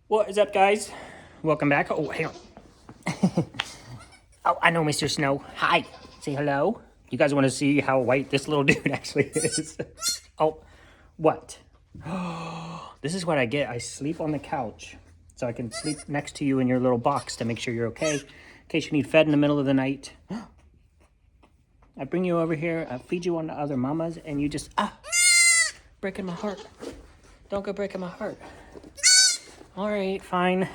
What is up, guys? Welcome back. Oh, hang on. Oh, I know, Mr. Snow. Hi. Say hello. You guys want to see how white this little dude actually is? Oh, what? This is what I get. I sleep on the couch so I can sleep next to you in your little box to make sure you're okay. In case you need fed in the middle of the night. I bring you over here, I feed you on the other mamas, and you just, breaking my heart. Don't go breaking my heart. All right, fine.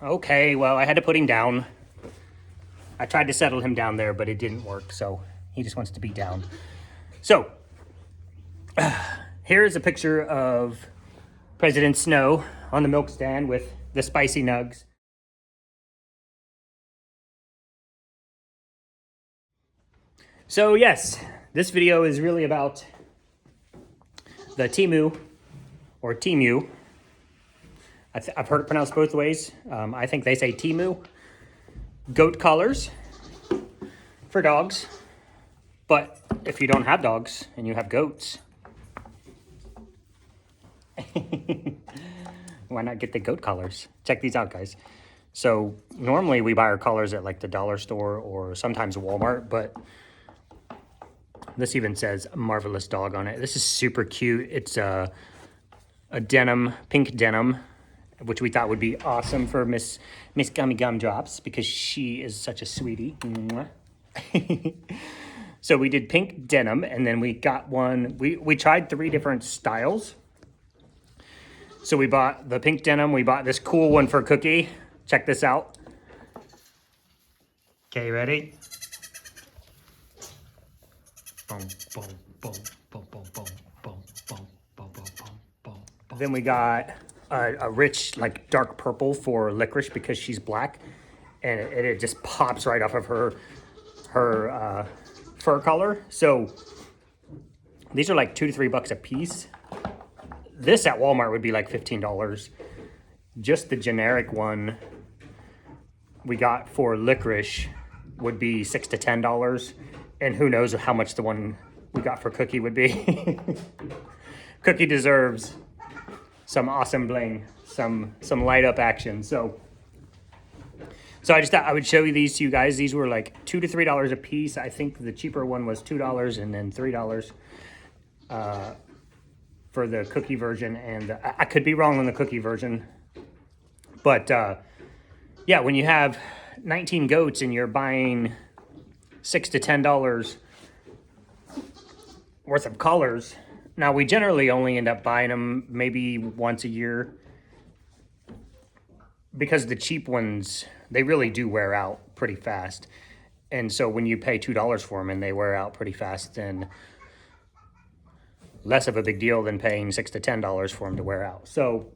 Okay, well, I had to put him down. I tried to settle him down there, but it didn't work, so he just wants to be down. So, here's a picture of President Snow on the milk stand with the spicy nugs. So yes, this video is really about the TEMU, or TEMU. I've heard it pronounced both ways. I think they say TEMU. Goat collars for dogs. But if you don't have dogs and you have goats, why not get the goat collars? Check these out, guys. So normally we buy our collars at like the dollar store or sometimes Walmart, but this even says Marvelous Dog on it. This is super cute. It's a denim, pink denim, which we thought would be awesome for Miss Gummy Gumdrops because she is such a sweetie. So we did pink denim, and then we got one. We tried 3 different styles. So we bought the pink denim. We bought this cool one for Cookie. Check this out. Okay, ready? Boom, boom, boom, boom, boom, boom, boom, boom, boom, boom, boom, boom. Then we got a rich, like dark purple for Licorice because she's black, and it just pops right off of her fur color. So these are like $2 to $3 a piece. This at Walmart would be like $15. Just the generic one we got for Licorice would be $6 to $10. And who knows how much the one we got for Cookie would be. Cookie deserves some awesome bling, some light up action. So I just thought I would show you these to you guys. These were like $2 to $3 a piece. I think the cheaper one was $2 and then $3 for the Cookie version. And I could be wrong on the Cookie version. But yeah, when you have 19 goats and you're buying $6 to $10 worth of collars. Now, we generally only end up buying them maybe once a year because the cheap ones, they really do wear out pretty fast. And so when you pay $2 for them and they wear out pretty fast, then less of a big deal than paying $6 to $10 for them to wear out. So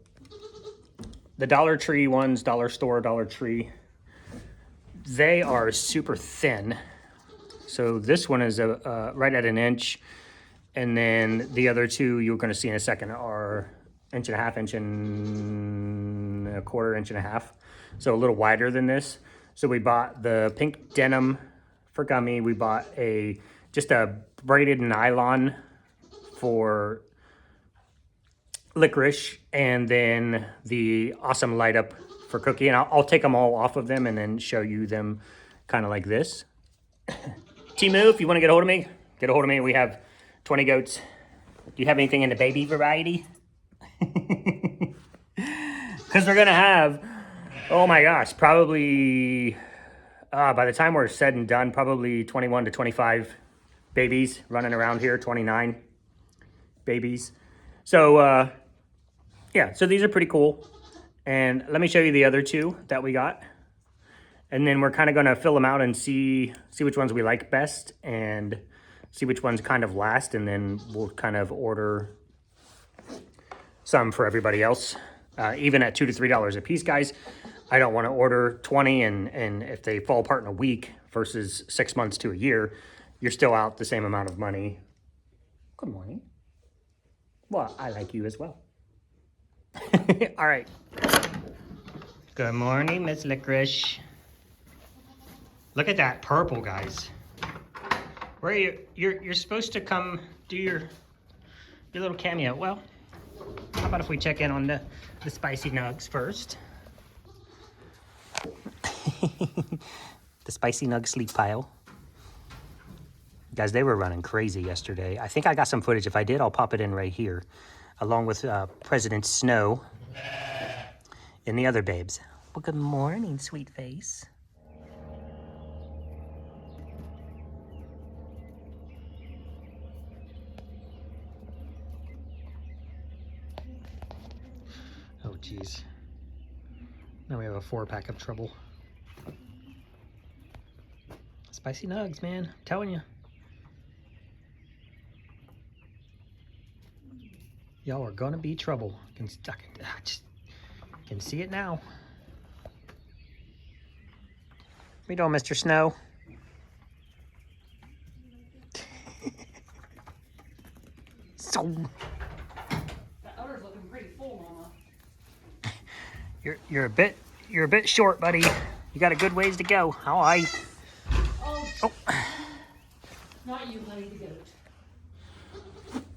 the Dollar Tree ones, Dollar Store, Dollar Tree, they are super thin. So this one is right at 1 inch, and then the other 2 you're going to see in a second are 1.5 inches, 1.25 inches. So a little wider than this. So we bought the pink denim for Gummy. We bought just a braided nylon for Licorice, and then the awesome light up for Cookie. And I'll take them all off of them and then show you them kind of like this. TEMU, if you want to get a hold of me, get a hold of me. We have 20 goats. Do you have anything in the baby variety? Because we're going to have, oh my gosh, probably, by the time we're said and done, probably 21 to 25 babies running around here, 29 babies. So, yeah, so these are pretty cool. And let me show you the other 2 that we got. And then we're kind of going to fill them out and see which ones we like best and see which ones kind of last. And then we'll kind of order some for everybody else. Even at $2 to $3 a piece, guys, I don't want to order 20 and if they fall apart in a week versus 6 months to a year, you're still out the same amount of money. Good morning. Well, I like you as well. All right. Good morning, Miss Licorice. Look at that purple, guys. Where are you? You're supposed to come do your little cameo. Well, How about if we check in on the spicy nugs first? The spicy nug sleep pile. Guys, they were running crazy yesterday. I think I got some footage. If I did, I'll pop it in right here, along with President Snow and the other babes. Well, good morning, sweet face. Oh, geez. Now we have a 4-pack of trouble. Spicy nugs, man. I'm telling you. Y'all are gonna be trouble. I just can see it now. What you doing, Mr. Snow? So That udder's looking pretty full, Mama. you're a bit short, buddy. You got a good ways to go. How I? Oh. Not you, honey, the goat.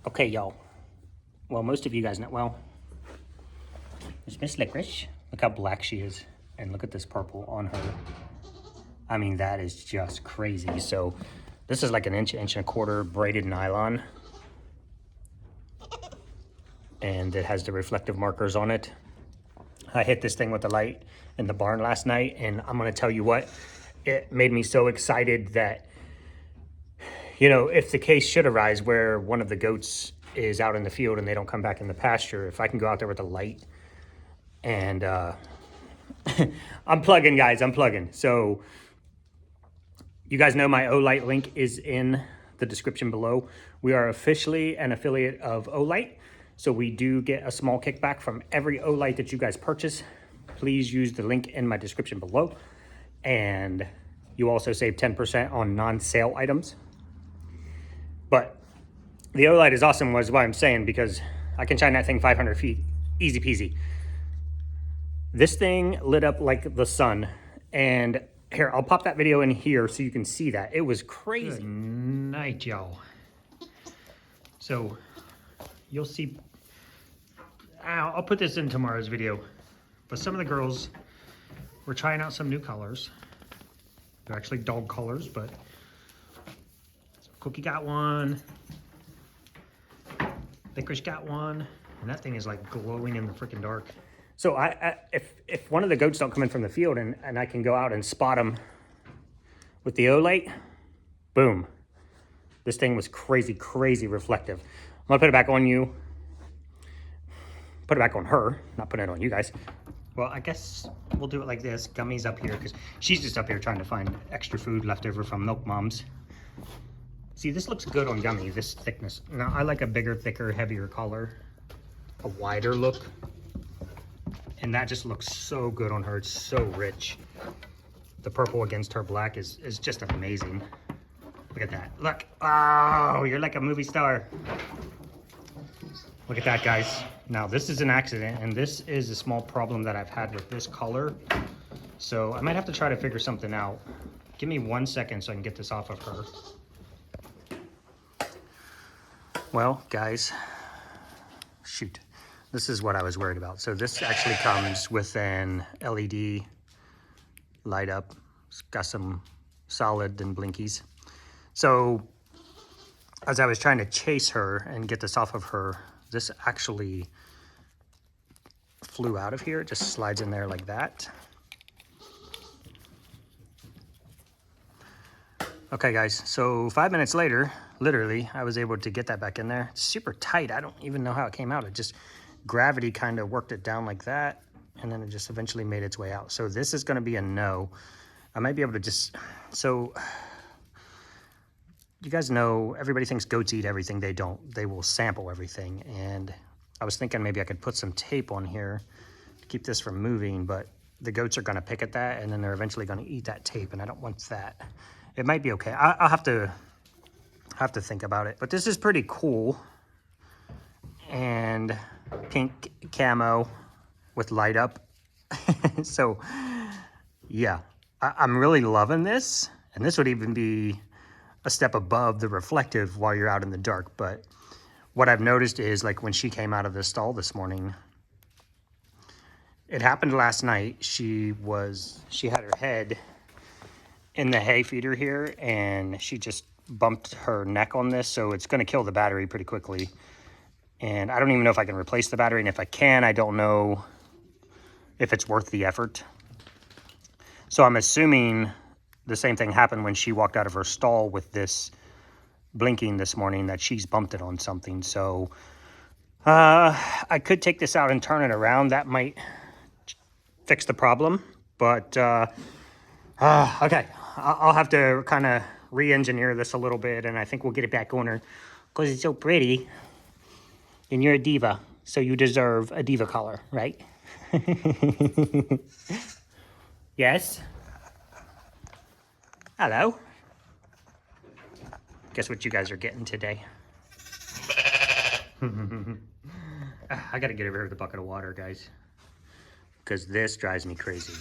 Okay, y'all. Well, most of you guys know. Well, there's Miss Licorice. Look how black she is, and look at this purple on her. I mean, that is just crazy. So, this is like an inch and a quarter braided nylon, and it has the reflective markers on it. I hit this thing with the light in the barn last night, and I'm gonna tell you what, it made me so excited that, you know, if the case should arise where one of the goats is out in the field and they don't come back in the pasture, if I can go out there with a light and I'm plugging, guys, I'm plugging. So you guys know my Olight link is in the description below. We are officially an affiliate of Olight, so we do get a small kickback from every Olight that you guys purchase. Please use the link in my description below, and you also save 10% on non-sale items. But the Olight is awesome, was what I'm saying, because I can shine that thing 500 feet, easy peasy. This thing lit up like the sun, and here, I'll pop that video in here so you can see that. It was crazy. Good night, y'all. So, you'll see, I'll put this in tomorrow's video, but some of the girls were trying out some new colors. They're actually dog colors, but Cookie got one. Licorice got one, and that thing is like glowing in the freaking dark. So if one of the goats don't come in from the field and I can go out and spot them with the Olight, boom. This thing was crazy, crazy reflective. I'm gonna put it back on you. Put it back on her, not putting it on you guys. Well, I guess we'll do it like this. Gummy's up here because she's just up here trying to find extra food left over from Milk Moms. See, this looks good on Gummy, this thickness. Now, I like a bigger, thicker, heavier color, a wider look. And that just looks so good on her. It's so rich. The purple against her black is just amazing. Look at that. Look. Oh, you're like a movie star. Look at that, guys. Now, this is an accident, and this is a small problem that I've had with this color. So I might have to try to figure something out. Give me 1 second so I can get this off of her. Well, guys, shoot. This is what I was worried about. So this actually comes with an LED light up. It's got some solid and blinkies. So as I was trying to chase her and get this off of her, this actually flew out of here. It just slides in there like that. Okay, guys, so 5 minutes later, literally, I was able to get that back in there. It's super tight. I don't even know how it came out. It just, gravity kind of worked it down like that, and then it just eventually made its way out. So this is gonna be a no. I might be able to just, so you guys know, everybody thinks goats eat everything. They don't. They will sample everything. And I was thinking maybe I could put some tape on here to keep this from moving, but the goats are gonna pick at that, and then they're eventually gonna eat that tape, and I don't want that. It might be okay. I'll have to think about it. But this is pretty cool. And pink camo with light up. So, yeah. I'm really loving this. And this would even be a step above the reflective while you're out in the dark. But what I've noticed is like when she came out of the stall this morning, it happened last night. She had her head in the hay feeder here and she just bumped her neck on this. So it's going to kill the battery pretty quickly. And I don't even know if I can replace the battery. And if I can, I don't know if it's worth the effort. So I'm assuming the same thing happened when she walked out of her stall with this blinking this morning, that she's bumped it on something. So I could take this out and turn it around. That might fix the problem. But okay, I'll have to kind of re-engineer this a little bit, and I think we'll get it back on her because it's so pretty. And you're a diva, so you deserve a diva collar, right? Yes? Hello? Guess what you guys are getting today? I gotta get over here with a bucket of water, guys, because this drives me crazy.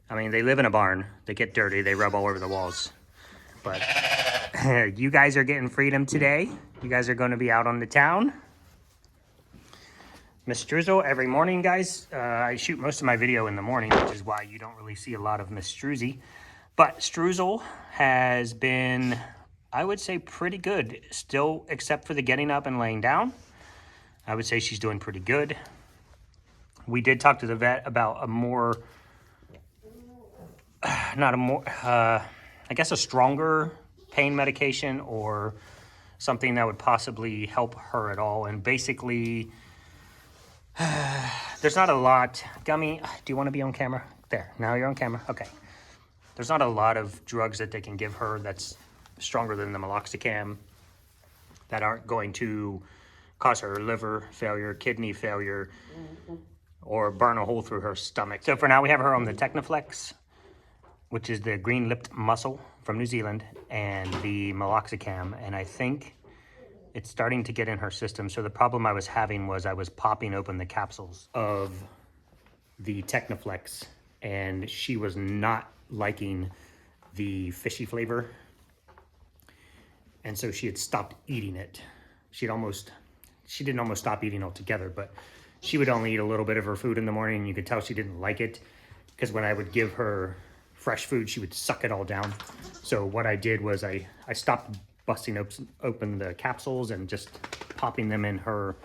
I mean, they live in a barn, they get dirty, they rub all over the walls, but you guys are getting freedom today. You guys are going to be out on the town. Miss Struzel every morning, guys. I shoot most of my video in the morning, which is why you don't really see a lot of Miss Struzy. But Struzel has been, I would say, pretty good still, except for the getting up and laying down. I would say she's doing pretty good. We did talk to the vet about a more, I guess a stronger pain medication or something that would possibly help her at all. And basically, there's not a lot. Gummy, do you want to be on camera? There, now you're on camera. Okay. There's not a lot of drugs that they can give her that's stronger than the meloxicam that aren't going to cause her liver failure, kidney failure, or burn a hole through her stomach. So for now, we have her on the Technoflex, which is the green-lipped mussel from New Zealand, and the meloxicam. And I think it's starting to get in her system. So the problem I was having was I was popping open the capsules of the Technoflex, and she was not liking the fishy flavor. And so she had stopped eating it. She didn't almost stop eating altogether, but she would only eat a little bit of her food in the morning, and you could tell she didn't like it, because when I would give her fresh food, she would suck it all down. So what I did was I stopped busting open the capsules and just popping them in her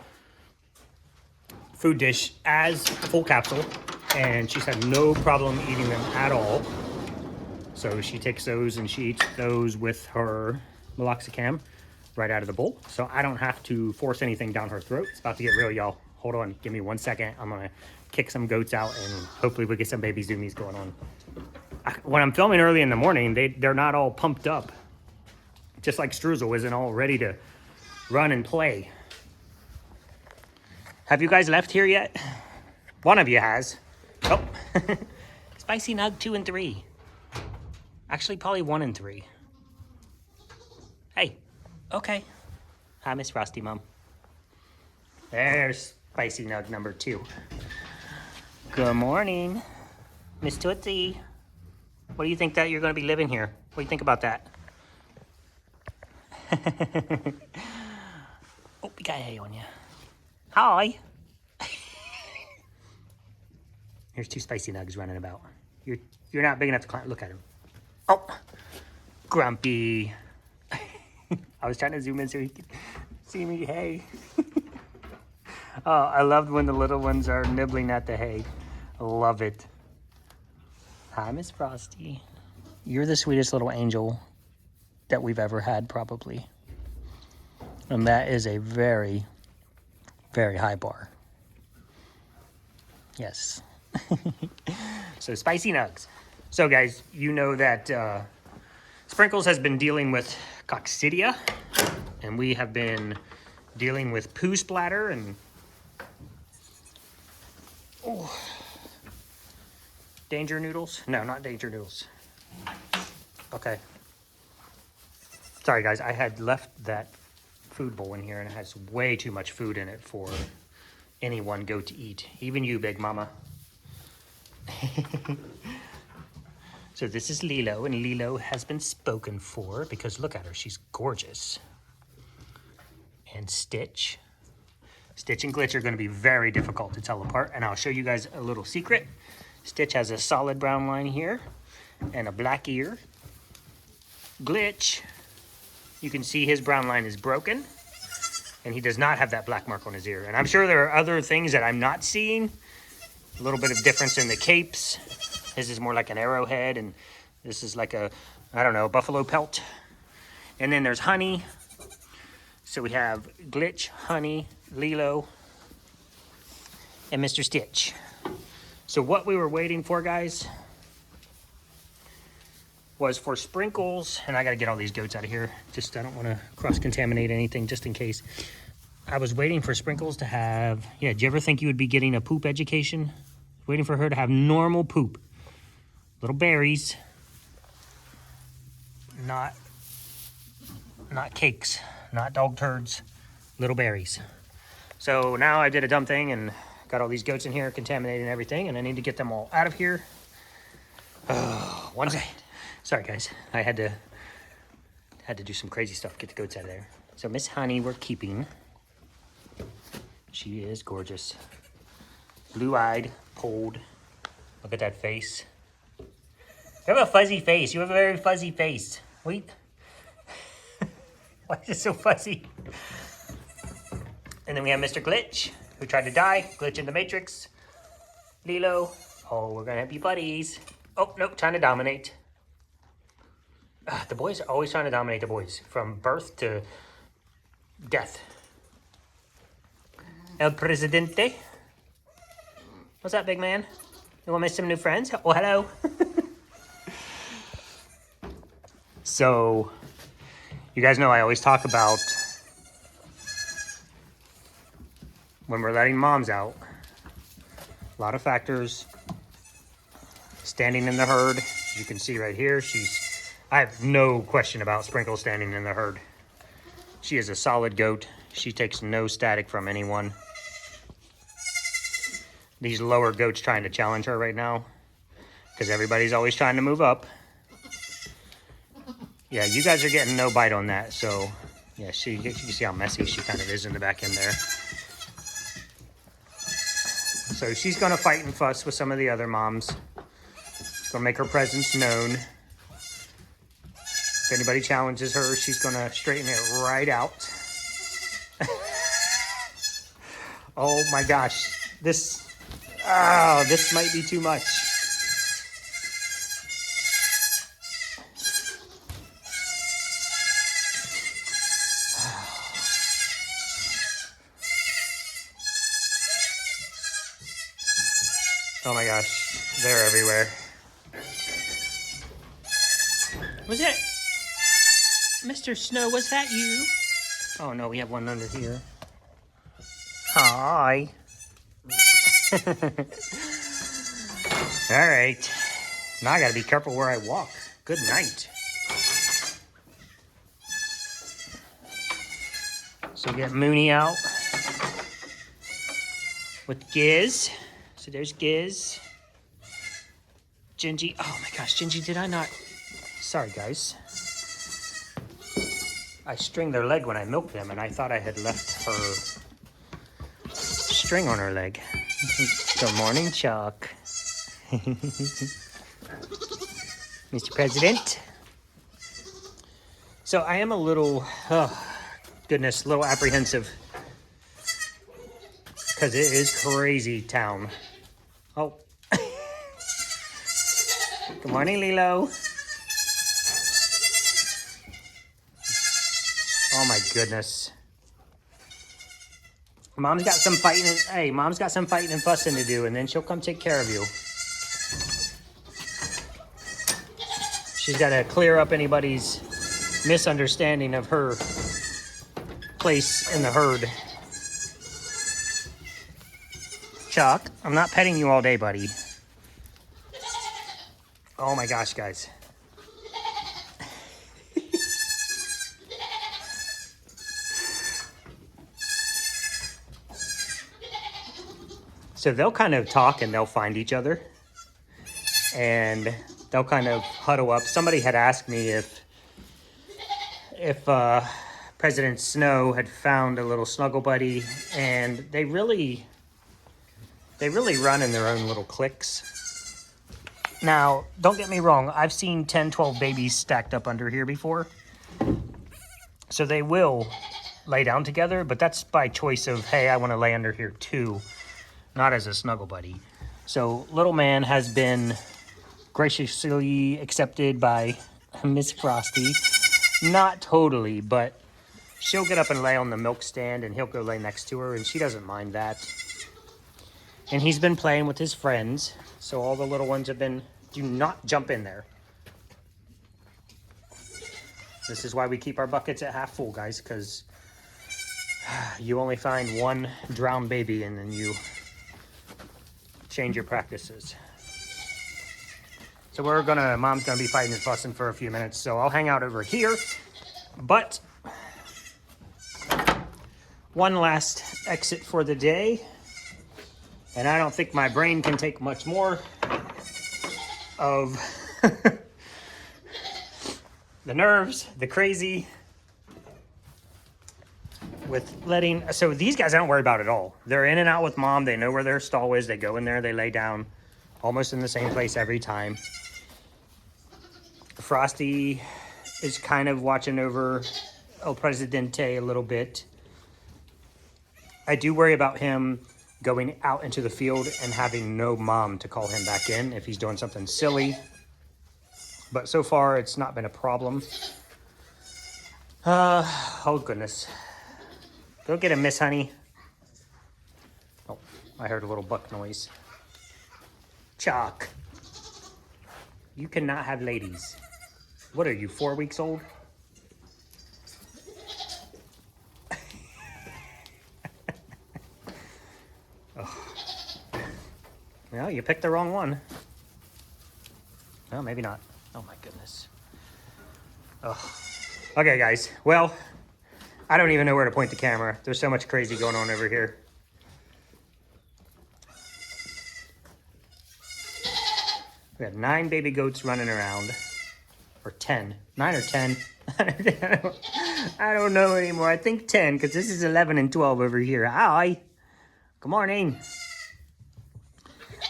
food dish as a full capsule, and she's had no problem eating them at all. So she takes those and she eats those with her meloxicam right out of the bowl. So I don't have to force anything down her throat. It's about to get real, y'all. Hold on, give me 1 second. I'm gonna kick some goats out and hopefully we get some baby zoomies going on. When I'm filming early in the morning, they're not all pumped up. Just like Struzel isn't all ready to run and play. Have you guys left here yet? One of you has. Oh, Spicy Nug 2 and 3. Actually, probably 1 and 3. Hey, okay. Hi, Miss Frosty Mom. There's Spicy Nug number 2. Good morning, Miss Tootsie. What do you think that you're going to be living here? What do you think about that? Oh, we got hay on you. Hi. Here's 2 Spicy Nugs running about. You're not big enough to climb. Look at him. Oh, Grumpy. I was trying to zoom in so he could see me. Hey. Oh, I love when the little ones are nibbling at the hay. I love it. Hi, Miss Frosty. You're the sweetest little angel that we've ever had, probably. And that is a very, very high bar. Yes. So Spicy Nugs. So guys, you know that Sprinkles has been dealing with coccidia, and we have been dealing with poo splatter and danger noodles. No, not danger noodles. Okay. Sorry guys, I had left that food bowl in here and it has way too much food in it for any one goat to eat. Even you, Big Mama. So this is Lilo, and Lilo has been spoken for because look at her, she's gorgeous. And Stitch. Stitch and Glitch are going to be very difficult to tell apart, and I'll show you guys a little secret. Stitch has a solid brown line here and a black ear. Glitch, you can see his brown line is broken, and he does not have that black mark on his ear. And I'm sure there are other things that I'm not seeing. A little bit of difference in the capes. His is more like an arrowhead, and this is like a, I don't know, buffalo pelt. And then there's Honey. So we have Glitch, Honey, Lilo, and Mr. Stitch. So what we were waiting for, guys, was for Sprinkles, and I gotta get all these goats out of here. Just, I don't wanna cross-contaminate anything, just in case. I was waiting for Sprinkles to have, yeah, did you ever think you would be getting a poop education? Waiting for her to have normal poop. Little berries. Not cakes, not dog turds, little berries. So now I did a dumb thing and got all these goats in here, contaminating everything, and I need to get them all out of here. One second. Sorry guys, I had to do some crazy stuff to get the goats out of there. So Miss Honey we're keeping. She is gorgeous. Blue-eyed, pulled. Look at that face. You have a fuzzy face. You have a very fuzzy face. Wait. Why is it so fuzzy? And then we have Mr. Glitch, who tried to die. Glitch in the Matrix. Lilo. Oh, we're gonna be buddies. Oh, nope, trying to dominate. The boys are always trying to dominate the boys. From birth to death. El Presidente. What's up, big man? You want to make some new friends? Oh, hello. So, you guys know I always talk about when we're letting moms out. A lot of factors. Standing in the herd. As you can see right here, I have no question about Sprinkle standing in the herd. She is a solid goat. She takes no static from anyone. These lower goats trying to challenge her right now because everybody's always trying to move up. Yeah, you guys are getting no bite on that. So, yeah, you can see how messy she kind of is in the back end there. So she's going to fight and fuss with some of the other moms. She's going to make her presence known. If anybody challenges her, she's going to straighten it right out. Oh my gosh, this might be too much. Oh my gosh, they're everywhere. Was that Mr. Snow? Was that you? Oh no, we have one under here. Hi. All right. Now I gotta be careful where I walk. Good night. So get Mooney out with Giz. So there's Giz. Gingy. Oh my gosh, Gingy, did I not? Sorry, guys. I stringed their leg when I milked them, and I thought I had left her string on her leg. Good morning, Chuck. Mr. President. So I am a little, goodness, a little apprehensive. Because it is crazy town. Oh. Good morning, Lilo. Oh my goodness. Mom's got some fighting and fussing to do, and then she'll come take care of you. She's got to clear up anybody's misunderstanding of her place in the herd. Chuck, I'm not petting you all day, buddy. Oh my gosh, guys. So they'll kind of talk and they'll find each other. And they'll kind of huddle up. Somebody had asked me if President Snow had found a little snuggle buddy, and they really run in their own little cliques. Now, don't get me wrong, I've seen 10, 12 babies stacked up under here before. So they will lay down together, but that's by choice of, hey, I want to lay under here too, not as a snuggle buddy. So little man has been graciously accepted by Miss Frosty. Not totally, but she'll get up and lay on the milk stand, and he'll go lay next to her, and she doesn't mind that. And he's been playing with his friends, so all the little ones have been, do not jump in there. This is why we keep our buckets at half full, guys, because you only find one drowned baby and then you change your practices. So Mom's gonna be fighting and fussing for a few minutes, so I'll hang out over here. But one last exit for the day. And I don't think my brain can take much more of the nerves, the crazy, with letting, so these guys I don't worry about at all. They're in and out with mom. They know where their stall is. They go in there, they lay down almost in the same place every time. Frosty is kind of watching over El Presidente a little bit. I do worry about him going out into the field and having no mom to call him back in if he's doing something silly. But so far, it's not been a problem. Oh, goodness. Go get him, Miss Honey. Oh, I heard a little buck noise. Chuck. You cannot have ladies. What are you, 4 weeks old? Oh. Well, you picked the wrong one. No, maybe not. Oh my goodness. Oh. Okay, guys. Well, I don't even know where to point the camera. There's so much crazy going on over here. We have 9 baby goats running around. Or 10. 9 or 10. I don't know anymore. I think 10, because this is 11 and 12 over here. Hi. Good morning.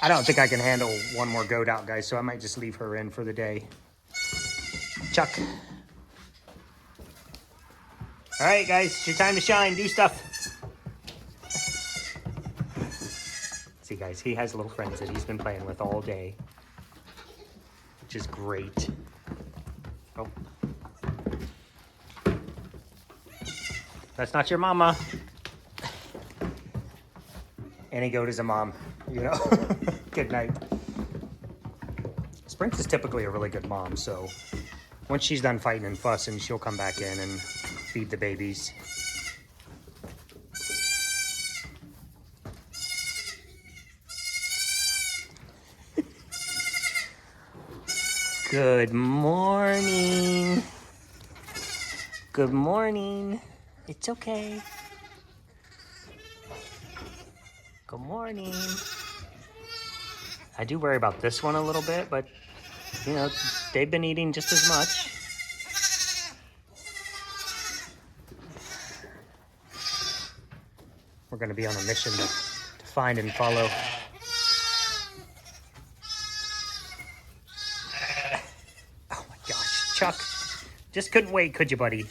I don't think I can handle one more goat out, guys, so I might just leave her in for the day. Chuck. All right, guys, it's your time to shine. Do stuff. See, guys, he has little friends that he's been playing with all day, which is great. Oh. That's not your mama. Any goat is a mom, you know. Good night. Sprint is typically a really good mom, so once she's done fighting and fussing, she'll come back in and feed the babies. Good morning. Good morning. It's okay. Good morning. I do worry about this one a little bit, but, you know, they've been eating just as much. We're going to be on a mission to find and follow. Oh my gosh, Chuck. Just couldn't wait, could you, buddy?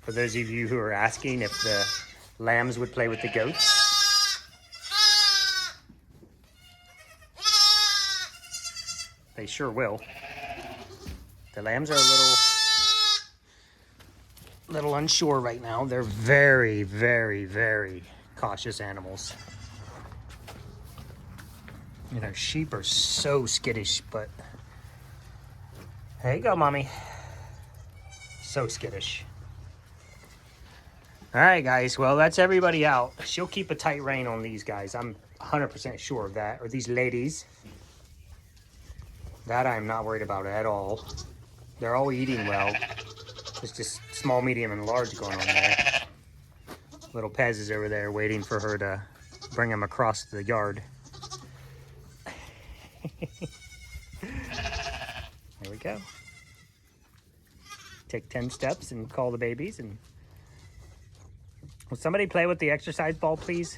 For those of you who are asking if the lambs would play with the goats, they sure will. The lambs are a little unsure right now. They're very, very, very cautious animals. You know, sheep are so skittish, but there you go, mommy. So skittish. All right, guys. Well, that's everybody out. She'll keep a tight rein on these guys. I'm 100% sure of that. Or these ladies. That I'm not worried about at all. They're all eating well. There's just small, medium, and large going on there. Little Pez is over there waiting for her to bring him across the yard. There we go. Take 10 steps and call the babies. And will somebody play with the exercise ball, please?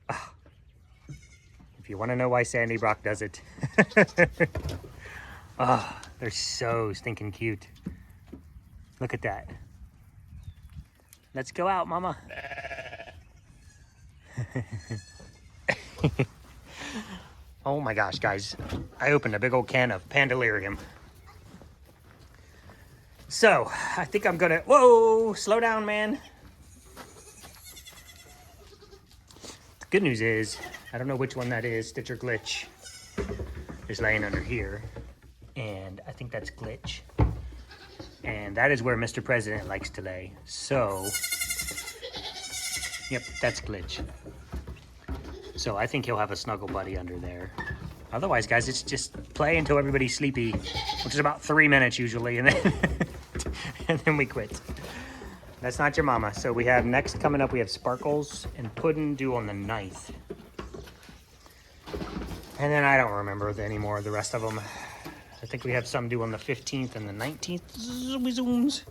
Ah. If you want to know why Sandy Brock does it. Oh, they're so stinking cute. Look at that. Let's go out, Mama. Oh my gosh, guys. I opened a big old can of Pandalarium. So, I think I'm gonna... Whoa! Slow down, man. The good news is, I don't know which one that is, Stitch or Glitch. Is laying under here. And I think that's Glitch. And that is where Mr. President likes to lay. So, yep, that's Glitch. So I think he'll have a snuggle buddy under there. Otherwise, guys, it's just play until everybody's sleepy, which is about 3 minutes usually, and then and then we quit. That's not your mama. So we have next coming up, we have Sparkles and Puddin' due on the 9th. And then I don't remember any more of the rest of them. I think we have some due on the 15th and the 19th. Zoomy zooms.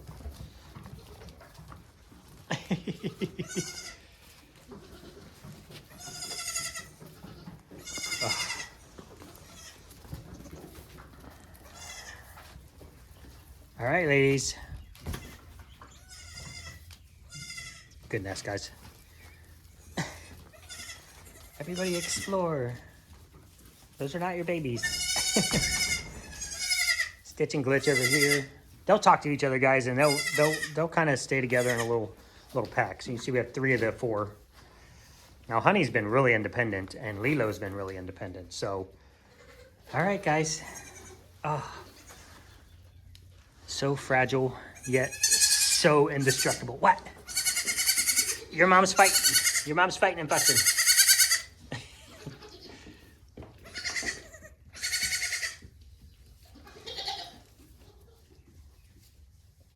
All right, ladies. Good nest, guys. Everybody explore. Those are not your babies. Stitch and Glitch over here. They'll talk to each other, guys, and they'll kind of stay together in a little pack. So you see we have 3 of the 4. Now Honey's been really independent, and Lilo's been really independent. So, all right, guys. Oh. So fragile, yet so indestructible. What? Your mom's fighting. Your mom's fighting and fussing.